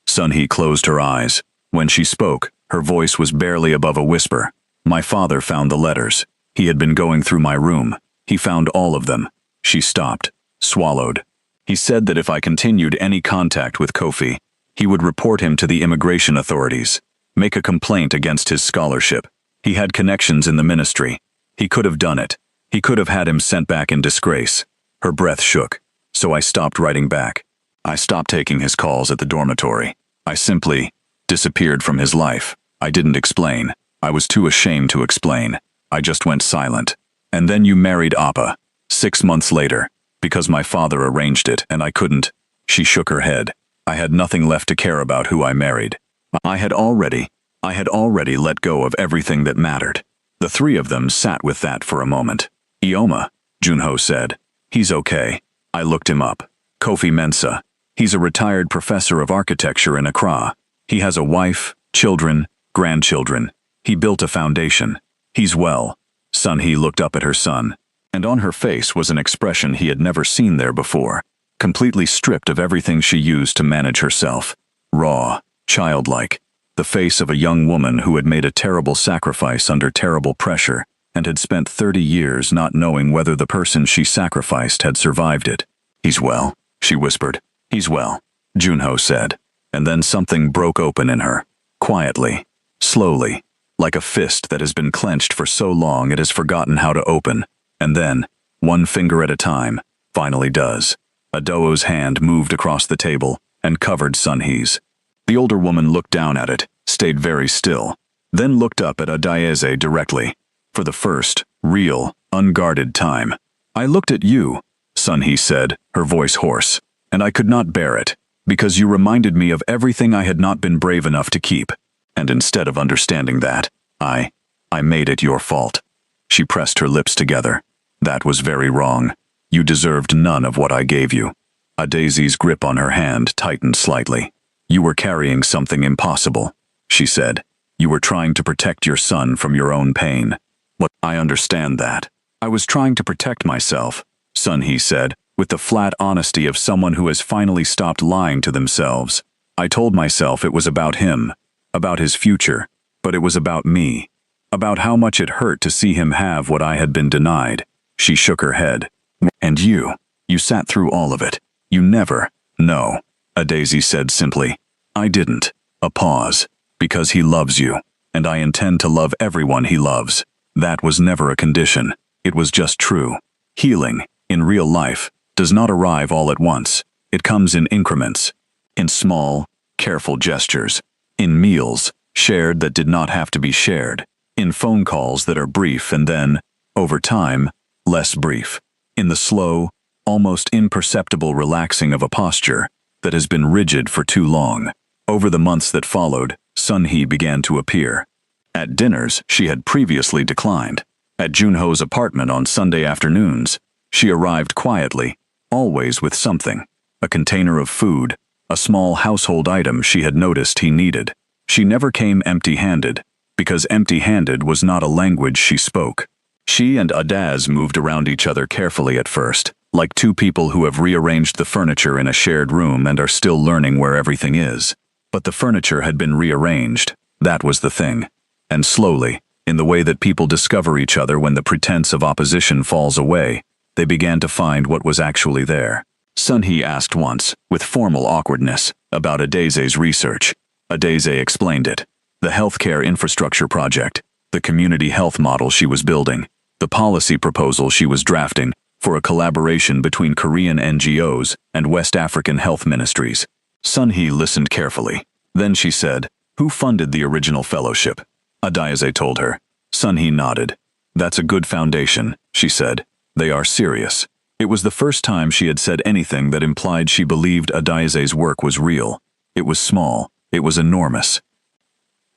Sunhee closed her eyes. When she spoke, her voice was barely above a whisper. My father found the letters. He had been going through my room. He found all of them. She stopped, swallowed. He said that if I continued any contact with Kofi, he would report him to the immigration authorities, make a complaint against his scholarship. He had connections in the ministry. He could have done it. He could have had him sent back in disgrace. Her breath shook, so I stopped writing back. I stopped taking his calls at the dormitory. I simply disappeared from his life. I didn't explain. I was too ashamed to explain. I just went silent. And then you married Appa, 6 months later, because my father arranged it and I couldn't. She shook her head. I had nothing left to care about who I married. I had already let go of everything that mattered. The three of them sat with that for a moment. Ioma, Junho said. He's okay. I looked him up. Kofi Mensah. He's a retired professor of architecture in Accra. He has a wife, children, grandchildren. He built a foundation. He's well. Sunhee looked up at her son, and on her face was an expression he had never seen there before, completely stripped of everything she used to manage herself. Raw, childlike. The face of a young woman who had made a terrible sacrifice under terrible pressure and had spent 30 years not knowing whether the person she sacrificed had survived it. He's well, she whispered. He's well, Junho said. And then something broke open in her, quietly, slowly, like a fist that has been clenched for so long it has forgotten how to open, and then, one finger at a time, finally does. Ado's hand moved across the table and covered Sunhee's. The older woman looked down at it, stayed very still, then looked up at Adaize directly. For the first, real, unguarded time. I looked at you, Sunhee said, her voice hoarse, and I could not bear it, because you reminded me of everything I had not been brave enough to keep. And instead of understanding that, I made it your fault. She pressed her lips together. That was very wrong. You deserved none of what I gave you. Adaize's grip on her hand tightened slightly. You were carrying something impossible, she said. You were trying to protect your son from your own pain. What? I understand that. I was trying to protect myself, Sunhee said, with the flat honesty of someone who has finally stopped lying to themselves. I told myself it was about him, about his future, but it was about me, about how much it hurt to see him have what I had been denied. She shook her head. And you sat through all of it. You never. No, Adaeze said simply. I didn't. A pause. Because he loves you, and I intend to love everyone he loves. That was never a condition. It was just true. Healing, in real life, does not arrive all at once. It comes in increments, in small, careful gestures, in meals shared that did not have to be shared, in phone calls that are brief and then, over time, less brief, in the slow, almost imperceptible relaxing of a posture that has been rigid for too long. Over the months that followed, Sun-hee began to appear. At dinners she had previously declined. At Junho's apartment on Sunday afternoons, she arrived quietly, always with something, a container of food, a small household item she had noticed he needed. She never came empty-handed, because empty-handed was not a language she spoke. She and Adaeze moved around each other carefully at first, like two people who have rearranged the furniture in a shared room and are still learning where everything is. But the furniture had been rearranged, that was the thing. And slowly, in the way that people discover each other when the pretense of opposition falls away, they began to find what was actually there. Sun-hee asked once, with formal awkwardness, about Adaeze's research. Adaeze explained it. The healthcare infrastructure project, the community health model she was building, the policy proposal she was drafting for a collaboration between Korean NGOs and West African health ministries. Sun-hee listened carefully. Then she said, "Who funded the original fellowship?" Adaeze told her. Sun-hee nodded. "That's a good foundation," she said. "They are serious." It was the first time she had said anything that implied she believed Adaeze's work was real. It was small. It was enormous.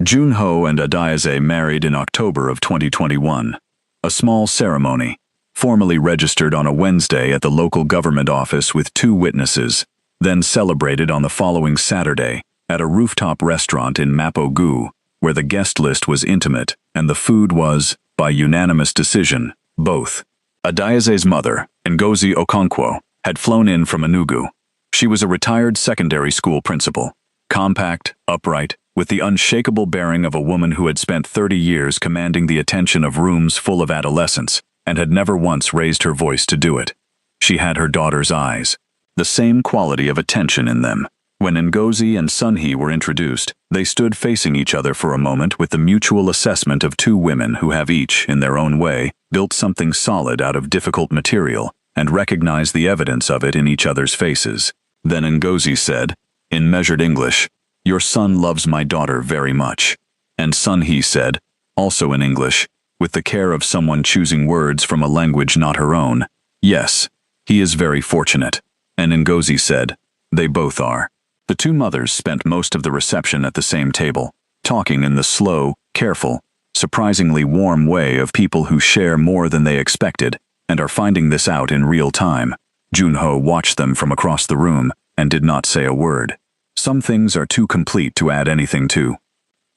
Junho and Adaeze married in October of 2021. A small ceremony, formally registered on a Wednesday at the local government office with 2 witnesses, then celebrated on the following Saturday at a rooftop restaurant in Mapo-gu, where the guest list was intimate and the food was, by unanimous decision, both. Adaeze's mother, Ngozi Okonkwo, had flown in from Enugu. She was a retired secondary school principal, compact, upright, with the unshakable bearing of a woman who had spent 30 years commanding the attention of rooms full of adolescents and had never once raised her voice to do it. She had her daughter's eyes, the same quality of attention in them. When Ngozi and Sun-hee were introduced, they stood facing each other for a moment with the mutual assessment of 2 women who have each, in their own way, built something solid out of difficult material and recognized the evidence of it in each other's faces. Then Ngozi said, in measured English, "Your son loves my daughter very much." And Sun-hee said, also in English, with the care of someone choosing words from a language not her own, "Yes, he is very fortunate." And Ngozi said, "They both are." The 2 mothers spent most of the reception at the same table, talking in the slow, careful, surprisingly warm way of people who share more than they expected and are finding this out in real time. Junho watched them from across the room and did not say a word. Some things are too complete to add anything to.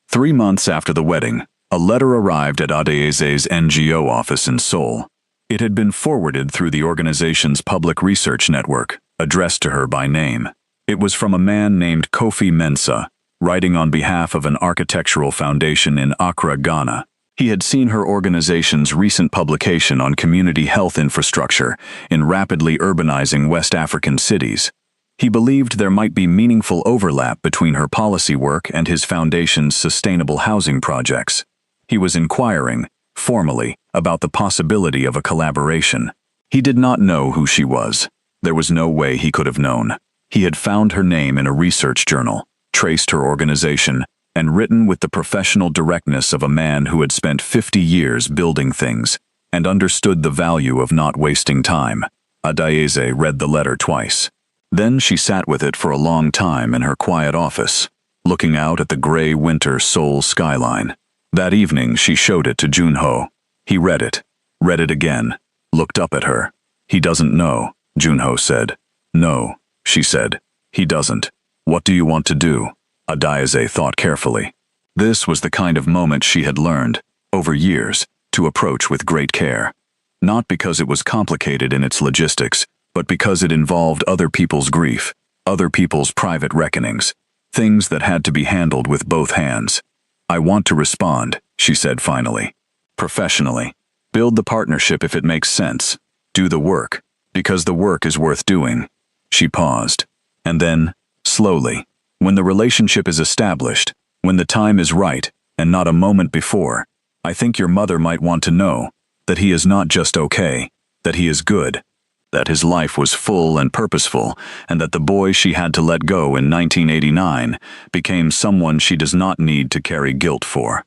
3 months after the wedding, a letter arrived at Adaeze's NGO office in Seoul. It had been forwarded through the organization's public research network, addressed to her by name. It was from a man named Kofi Mensah, writing on behalf of an architectural foundation in Accra, Ghana. He had seen her organization's recent publication on community health infrastructure in rapidly urbanizing West African cities. He believed there might be meaningful overlap between her policy work and his foundation's sustainable housing projects. He was inquiring, formally, about the possibility of a collaboration. He did not know who she was. There was no way he could have known. He had found her name in a research journal, traced her organization, and written with the professional directness of a man who had spent 50 years building things and understood the value of not wasting time. Adaeze read the letter twice. Then she sat with it for a long time in her quiet office, looking out at the gray winter Seoul skyline. That evening she showed it to Junho. He read it again, looked up at her. "He doesn't know," Junho said. "No," she said. "He doesn't. What do you want to do?" Adaeze thought carefully. This was the kind of moment she had learned, over years, to approach with great care. Not because it was complicated in its logistics, but because it involved other people's grief, other people's private reckonings, things that had to be handled with both hands. I want to respond, she said finally. Professionally. Build the partnership if it makes sense. Do the work, because the work is worth doing. She paused. And then, slowly, when the relationship is established, when the time is right, and not a moment before, I think your mother might want to know that he is not just okay, that he is good, that his life was full and purposeful, and that the boy she had to let go in 1989 became someone she does not need to carry guilt for.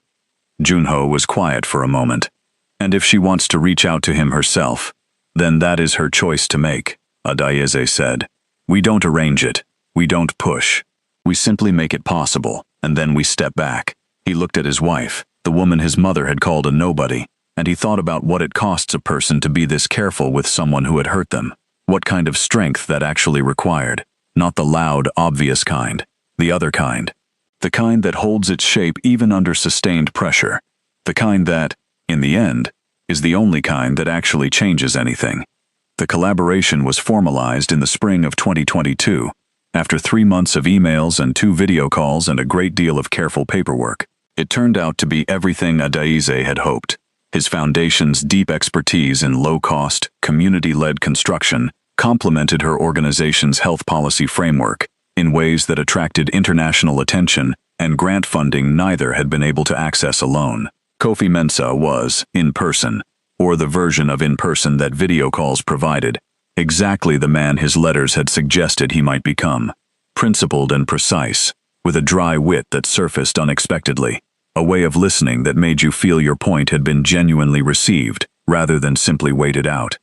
Junho was quiet for a moment. And if she wants to reach out to him herself, then that is her choice to make, Adayeze said. We don't arrange it. We don't push. We simply make it possible, and then we step back. He looked at his wife, the woman his mother had called a nobody, and he thought about what it costs a person to be this careful with someone who had hurt them. What kind of strength that actually required. Not the loud, obvious kind. The other kind. The kind that holds its shape even under sustained pressure. The kind that, in the end, is the only kind that actually changes anything. The collaboration was formalized in the spring of 2022, after 3 months of emails and 2 video calls and a great deal of careful paperwork. It turned out to be everything Adayeze had hoped. His foundation's deep expertise in low-cost, community-led construction complemented her organization's health policy framework in ways that attracted international attention and grant funding neither had been able to access alone. Kofi Mensah was, in person, or the version of in person that video calls provided, exactly the man his letters had suggested he might become. Principled and precise, with a dry wit that surfaced unexpectedly, a way of listening that made you feel your point had been genuinely received, rather than simply waited out.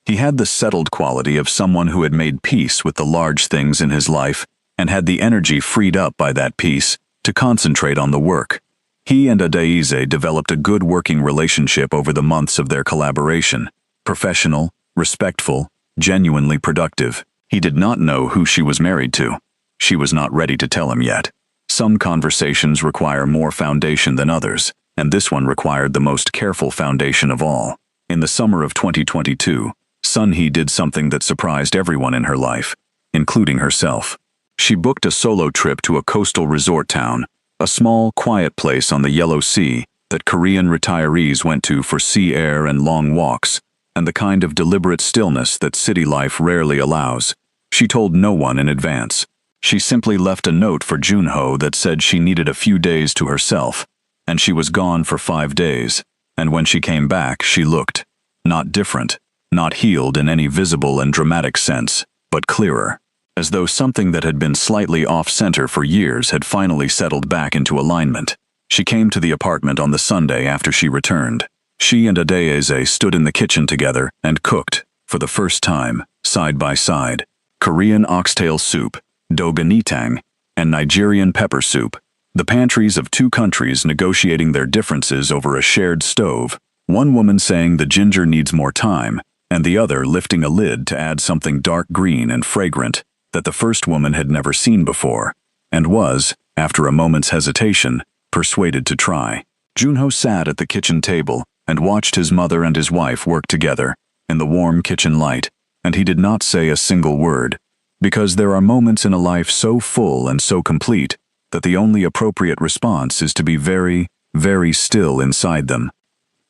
He had the settled quality of someone who had made peace with the large things in his life and had the energy freed up by that peace to concentrate on the work. He and Adayeze developed a good working relationship over the months of their collaboration. Professional, respectful, genuinely productive. He did not know who she was married to. She was not ready to tell him yet. Some conversations require more foundation than others, and this one required the most careful foundation of all. In the summer of 2022, Sunhee did something that surprised everyone in her life, including herself. She booked a solo trip to a coastal resort town, a small, quiet place on the Yellow Sea that Korean retirees went to for sea air and long walks, and the kind of deliberate stillness that city life rarely allows. She told no one in advance. She simply left a note for Junho that said she needed a few days to herself, and she was gone for 5 days, and when she came back she looked, not different, not healed in any visible and dramatic sense, but clearer, as though something that had been slightly off-center for years had finally settled back into alignment. She came to the apartment on the Sunday after she returned. She and Adayeze stood in the kitchen together and cooked, for the first time, side by side, Korean oxtail soup, doganitang, and Nigerian pepper soup, the pantries of 2 countries negotiating their differences over a shared stove, one woman saying the ginger needs more time, and the other lifting a lid to add something dark green and fragrant that the first woman had never seen before, and was, after a moment's hesitation, persuaded to try. Junho sat at the kitchen table and watched his mother and his wife work together in the warm kitchen light, and he did not say a single word, because there are moments in a life so full and so complete that the only appropriate response is to be very, very still inside them.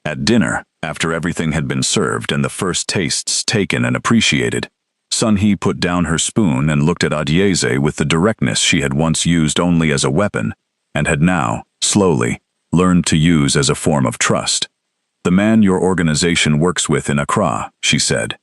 At dinner, after everything had been served and the first tastes taken and appreciated, Sunhee put down her spoon and looked at Adayeze with the directness she had once used only as a weapon, and had now, slowly, learned to use as a form of trust. "The man your organization works with in Accra," she said.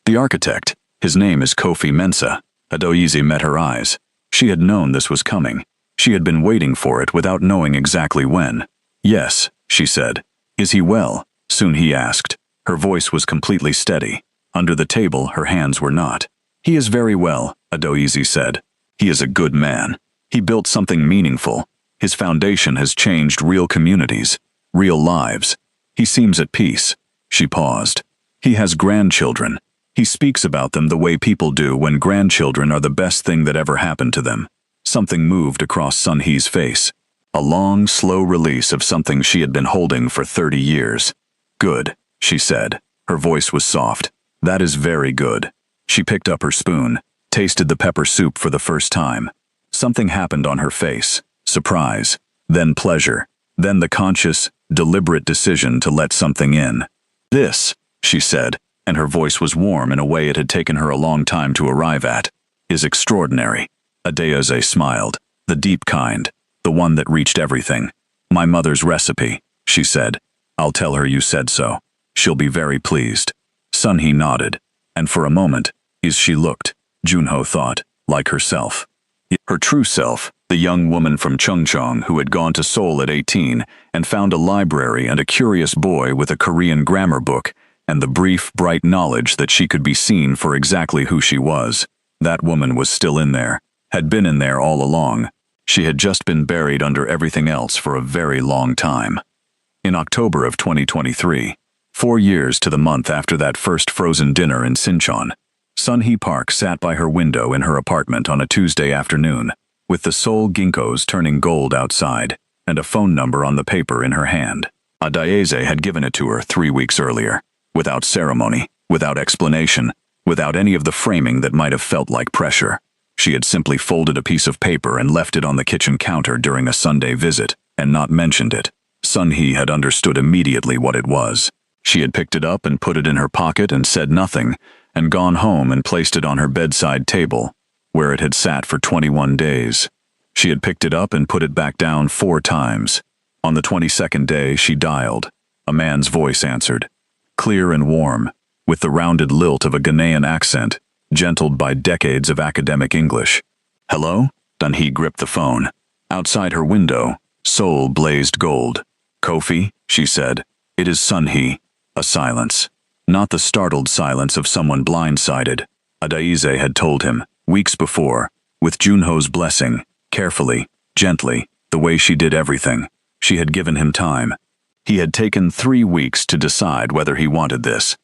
"The architect. His name is Kofi Mensah." Adayeze met her eyes. She had known this was coming. She had been waiting for it without knowing exactly when. "Yes," she said. "Is he well?" Sunhee asked. Her voice was completely steady. Under the table, her hands were not. "He is very well," Adayeze said. "He is a good man. He built something meaningful. His foundation has changed real communities, real lives. He seems at peace." She paused. "He has grandchildren. He speaks about them the way people do when grandchildren are the best thing that ever happened to them." Something moved across Sunhee's face. A long, slow release of something she had been holding for 30 years. "Good," she said. Her voice was soft. "That is very good. She picked up her spoon, tasted the pepper soup for the first time. Something happened on her face. Surprise, then pleasure, then the conscious, deliberate decision to let something in. "This," she said, and her voice was warm in a way it had taken her a long time to arrive at, "is extraordinary." Adeyeze smiled, the deep kind, the one that reached everything. "My mother's recipe," she said. "I'll tell her you said so. She'll be very pleased." Sunhee nodded, and for a moment, as she looked, Junho thought, like herself. Her true self, the young woman from Chungcheong who had gone to Seoul at 18 and found a library and a curious boy with a Korean grammar book and the brief, bright knowledge that she could be seen for exactly who she was. That woman was still in there, had been in there all along. She had just been buried under everything else for a very long time. In October of 2023, 4 years to the month after that first frozen dinner in Sinchon, Sunhee Park sat by her window in her apartment on a Tuesday afternoon, with the Seoul ginkgos turning gold outside and a phone number on the paper in her hand. Adeyeze had given it to her 3 weeks earlier, without ceremony, without explanation, without any of the framing that might have felt like pressure. She had simply folded a piece of paper and left it on the kitchen counter during a Sunday visit, and not mentioned it. Sunhee had understood immediately what it was. She had picked it up and put it in her pocket and said nothing, and gone home and placed it on her bedside table, where it had sat for 21 days. She had picked it up and put it back down 4 times. On the 22nd day, she dialed. A man's voice answered, clear and warm, with the rounded lilt of a Ghanaian accent, gentled by decades of academic English. "Hello?" Sunhee gripped the phone. Outside her window, Seoul blazed gold. "Kofi," she said. "It is Sunhee." A silence. Not the startled silence of someone blindsided. Adeyeze had told him, weeks before, with Junho's blessing, carefully, gently, the way she did everything. She had given him time. He had taken 3 weeks to decide whether he wanted this.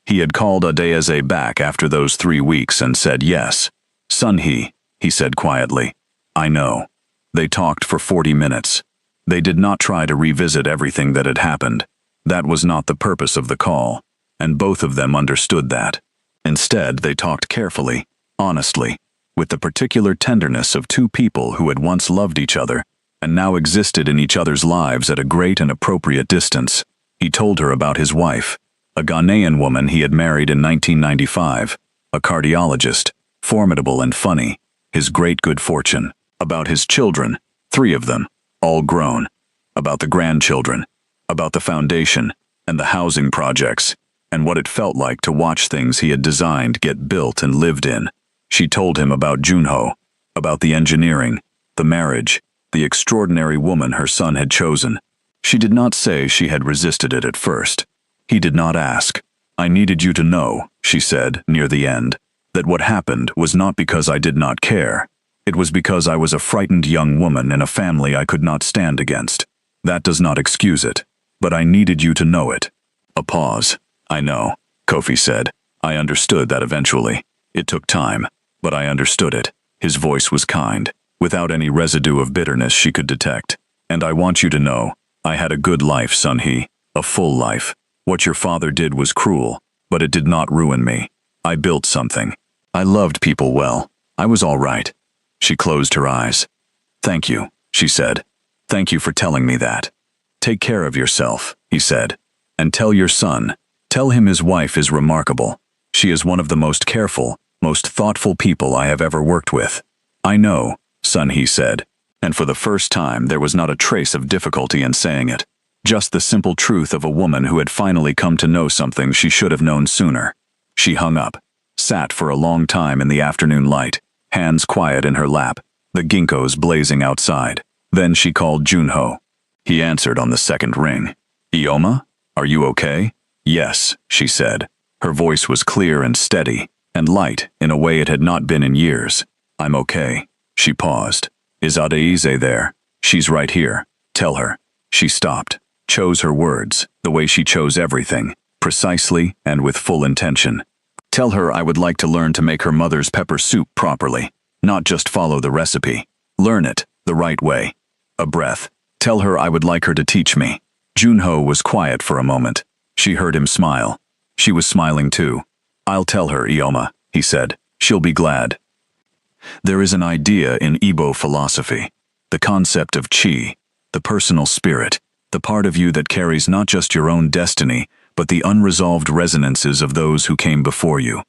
He had called Adeyeze back after those 3 weeks and said yes. "Sunhee," he said quietly, "I know." They talked for 40 minutes. They did not try to revisit everything that had happened. That was not the purpose of the call, and both of them understood that. Instead, they talked carefully, honestly, with the particular tenderness of 2 people who had once loved each other and now existed in each other's lives at a great and appropriate distance. He told her about his wife, a Ghanaian woman he had married in 1995, a cardiologist, formidable and funny, his great good fortune, about his children, 3 of them, all grown, about the grandchildren, about the foundation and the housing projects, and what it felt like to watch things he had designed get built and lived in. She told him about Junho, about the engineering, the marriage, the extraordinary woman her son had chosen. She did not say she had resisted it at first. He did not ask. "I needed you to know," she said, near the end, "that what happened was not because I did not care. It was because I was a frightened young woman in a family I could not stand against. That does not excuse it, but I needed you to know it." A pause. "I know," Kofi said. "I understood that eventually. It took time, but I understood it." His voice was kind, without any residue of bitterness she could detect. "And I want you to know, I had a good life, Sunhee, a full life. What your father did was cruel, but it did not ruin me. I built something. I loved people well. I was all right." She closed her eyes. "Thank you," she said. "Thank you for telling me that. Take care of yourself," he said. "And tell your son, tell him his wife is remarkable. She is one of the most careful, most thoughtful people I have ever worked with." "I know," Sunhee said, and for the first time there was not a trace of difficulty in saying it. Just the simple truth of a woman who had finally come to know something she should have known sooner. She hung up, sat for a long time in the afternoon light, hands quiet in her lap, the ginkgos blazing outside. Then she called Junho. He answered on the second ring. "Ioma, are you okay?" "Yes," she said. Her voice was clear and steady, and light in a way it had not been in years. "I'm okay." She paused. "Is Adeyeze there?" "She's right here. Tell her." She stopped, chose her words, the way she chose everything, precisely and with full intention. "Tell her I would like to learn to make her mother's pepper soup properly, not just follow the recipe. Learn it the right way." A breath. "Tell her I would like her to teach me." Junho was quiet for a moment. She heard him smile. She was smiling too. "I'll tell her, Ioma," he said. She'll be glad. There is an idea in Igbo philosophy, the concept of chi, the personal spirit, the part of you that carries not just your own destiny, but the unresolved resonances of those who came before you.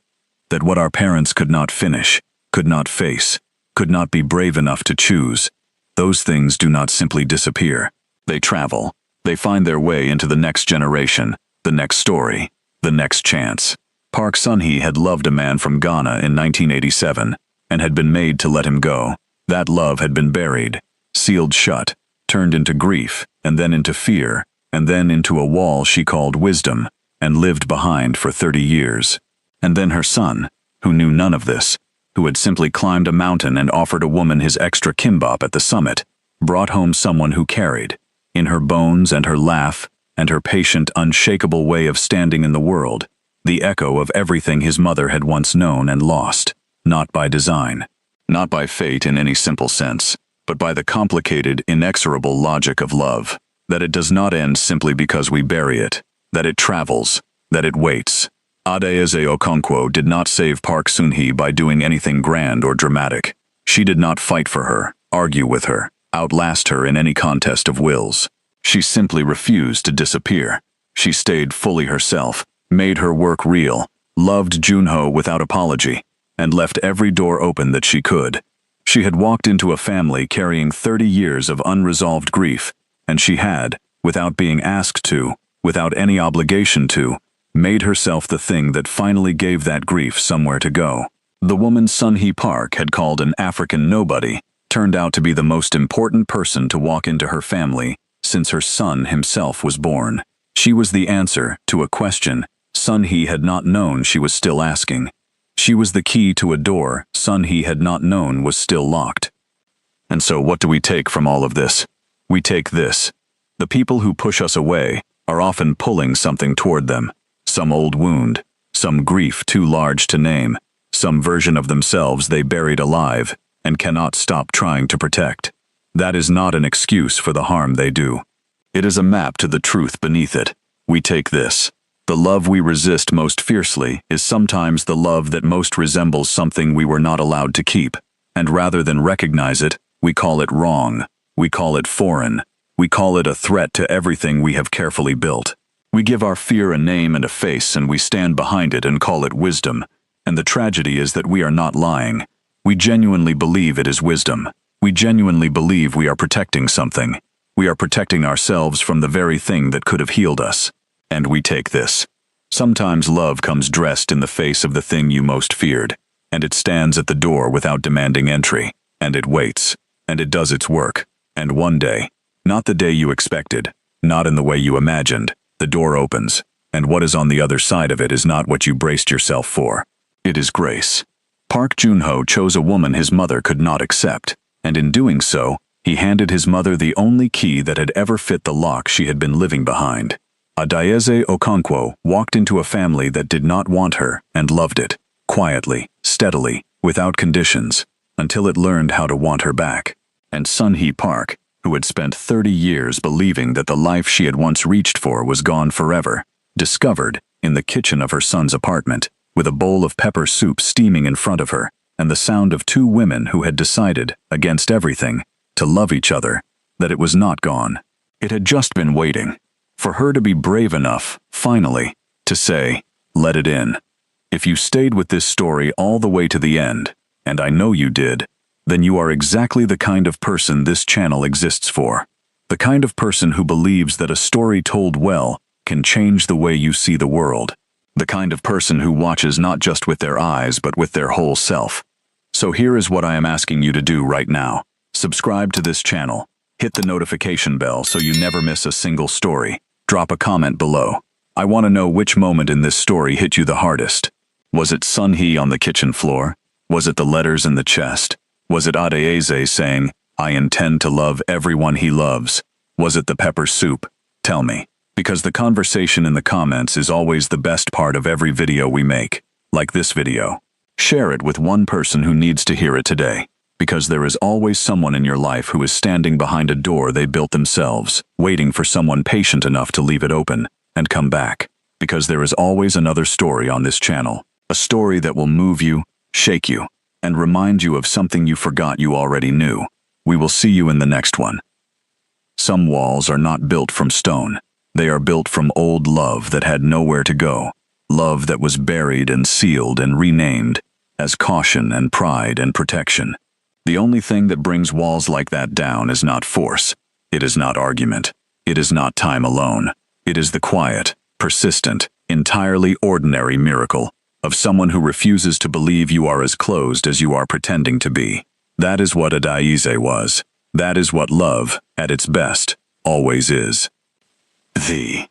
That what our parents could not finish, could not face, could not be brave enough to choose, those things do not simply disappear. They travel. They find their way into the next generation, the next story, the next chance. Park Sun-hee had loved a man from Ghana in 1987 and had been made to let him go. That love had been buried, sealed shut, turned into grief, and then into fear, and then into a wall she called wisdom, and lived behind for 30 years. And then her son, who knew none of this, who had simply climbed a mountain and offered a woman his extra kimbap at the summit, brought home someone who carried, in her bones and her laugh and her patient, unshakable way of standing in the world, the echo of everything his mother had once known and lost, not by design, not by fate in any simple sense, but by the complicated, inexorable logic of love, that it does not end simply because we bury it, that it travels, that it waits. Adaeze Okonkwo did not save Park Sun-hee by doing anything grand or dramatic. She did not fight for her, argue with her, outlast her in any contest of wills. She simply refused to disappear. She stayed fully herself, made her work real, loved Junho without apology, and left every door open that she could. She had walked into a family carrying 30 years of unresolved grief, and she had, without being asked to, without any obligation to, made herself the thing that finally gave that grief somewhere to go. The woman Sun-hee Park had called an African nobody turned out to be the most important person to walk into her family since her son himself was born. She was the answer to a question Sun-hee had not known she was still asking. She was the key to a door Sun-hee had not known was still locked. And so what do we take from all of this? We take this. The people who push us away are often pulling something toward them. Some old wound, some grief too large to name, some version of themselves they buried alive and cannot stop trying to protect. That is not an excuse for the harm they do. It is a map to the truth beneath it. We take this. The love we resist most fiercely is sometimes the love that most resembles something we were not allowed to keep, and rather than recognize it, we call it wrong. We call it foreign. We call it a threat to everything we have carefully built. We give our fear a name and a face, and we stand behind it and call it wisdom. And the tragedy is that we are not lying. We genuinely believe it is wisdom. We genuinely believe we are protecting something. We are protecting ourselves from the very thing that could have healed us. And we take this. Sometimes love comes dressed in the face of the thing you most feared, and it stands at the door without demanding entry, and it waits, and it does its work. And one day, not the day you expected, not in the way you imagined, the door opens, and what is on the other side of it is not what you braced yourself for. It is grace. Park Junho chose a woman his mother could not accept, and in doing so, he handed his mother the only key that had ever fit the lock she had been living behind. Adaeze Okonkwo walked into a family that did not want her and loved it, quietly, steadily, without conditions, until it learned how to want her back. And Sun-hee Park, who had spent 30 years believing that the life she had once reached for was gone forever, discovered, in the kitchen of her son's apartment, with a bowl of pepper soup steaming in front of her, and the sound of two women who had decided, against everything, to love each other, that it was not gone. It had just been waiting. For her to be brave enough, finally, to say, let it in. If you stayed with this story all the way to the end, and I know you did, then you are exactly the kind of person this channel exists for. The kind of person who believes that a story told well can change the way you see the world. The kind of person who watches not just with their eyes but with their whole self. So here is what I am asking you to do right now. Subscribe to this channel. Hit the notification bell so you never miss a single story. Drop a comment below. I want to know which moment in this story hit you the hardest. Was it Sun-hee on the kitchen floor? Was it the letters in the chest? Was it Adaeze saying, I intend to love everyone he loves? Was it the pepper soup? Tell me. Because the conversation in the comments is always the best part of every video we make. Like this video. Share it with one person who needs to hear it today. Because there is always someone in your life who is standing behind a door they built themselves, waiting for someone patient enough to leave it open and come back. Because there is always another story on this channel. A story that will move you, shake you, and remind you of something you forgot you already knew. We will see you in the next one. Some walls are not built from stone. They are built from old love that had nowhere to go. Love that was buried and sealed and renamed as caution and pride and protection. The only thing that brings walls like that down is not force. It is not argument. It is not time alone. It is the quiet, persistent, entirely ordinary miracle of someone who refuses to believe you are as closed as you are pretending to be. That is what Adaize was. That is what love, at its best, always is. The